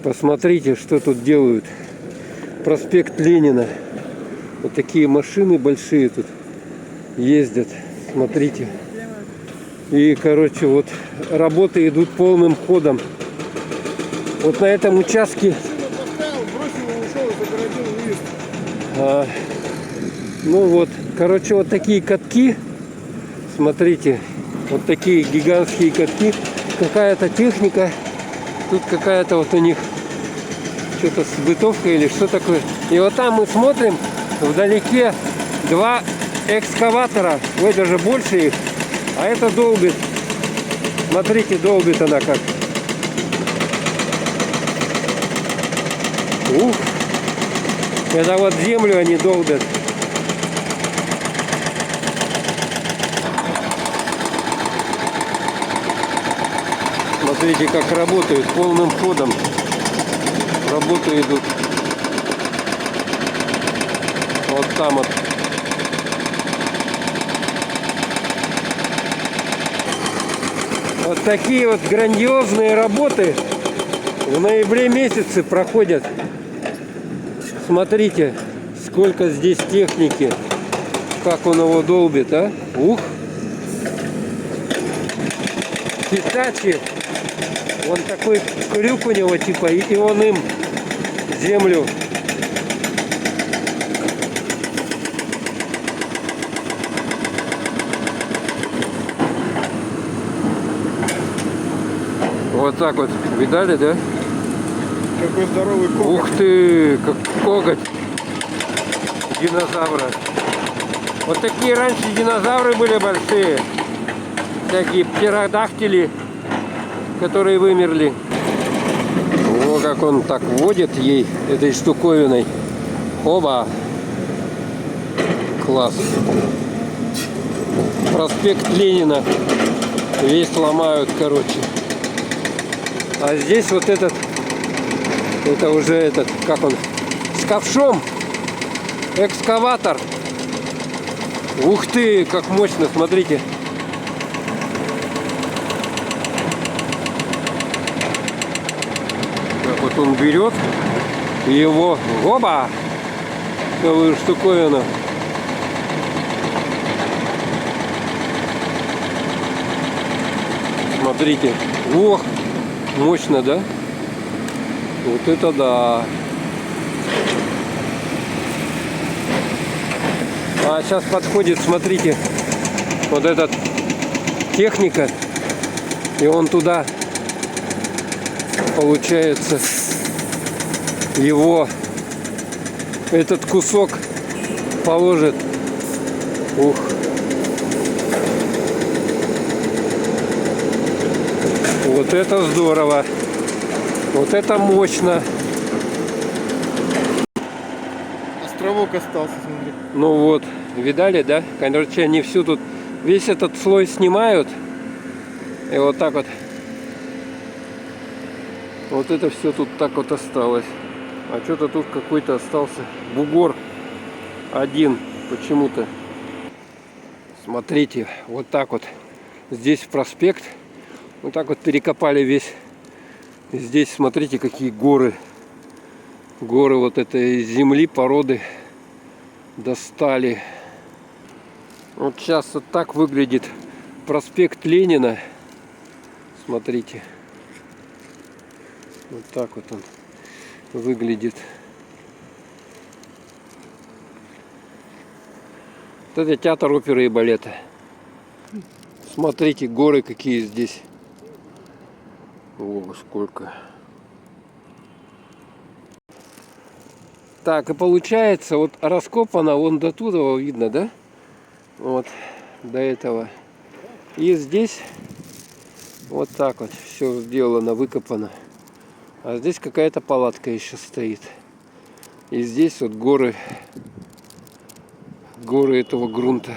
Посмотрите, что тут делают. Проспект Ленина. Вот такие машины большие тут ездят. Смотрите. И, короче, вот работы идут полным ходом. Вот на этом участке. Ну вот, короче, вот такие катки. Смотрите, вот такие гигантские катки. Какая-то техника. Тут какая-то вот у них что-то с бытовкой или что такое. И вот там мы смотрим, вдалеке два экскаватора. Ой, даже больше их. А это долбит. Смотрите, долбит она как. Ух. Это вот землю они долбят. Смотрите, как работают полным ходом. Работы идут. Вот там вот. Вот такие вот грандиозные работы в ноябре месяце проходят. Смотрите, сколько здесь техники. Как он его долбит, а? Ух! Хитачи. Вон такой крюк у него типа, и он им землю. Вот так вот, видали, да? Какой здоровый коготь. Ух ты, как коготь динозавра. Вот такие раньше динозавры были большие. Всякие птеродактили, которые вымерли. О, как он так водит ей этой штуковиной. Оба. Класс. Проспект Ленина. Весь ломают, короче. А здесь вот этот, это уже этот, как он, с ковшом, экскаватор. Ух ты, как мощно, смотрите. Так вот он берет и его, оба, целую штуковину. Смотрите, ох. Мощно, да? Вот это да. А сейчас подходит, смотрите, вот этот техника. И он туда, получается, его, этот кусок положит. Ух. Вот это здорово. Вот это мощно. Островок остался, смотри. Ну вот, видали, да? Короче, они всю тут, весь этот слой снимают. И вот так вот. Вот это все тут так вот осталось. А что-то тут какой-то остался бугор. Один почему-то. Смотрите, вот так вот. Здесь проспект. Вот так вот перекопали весь. Здесь смотрите, какие горы. Горы вот этой земли, породы достали. Вот сейчас вот так выглядит проспект Ленина. Смотрите. Вот так вот он выглядит. Вот это театр оперы и балета. Смотрите, горы какие здесь. О, сколько. Так, и получается, вот раскопано вон до туда, видно, да? Вот, до этого. И здесь вот так вот все сделано, выкопано. А здесь какая-то палатка еще стоит. И здесь вот горы этого грунта.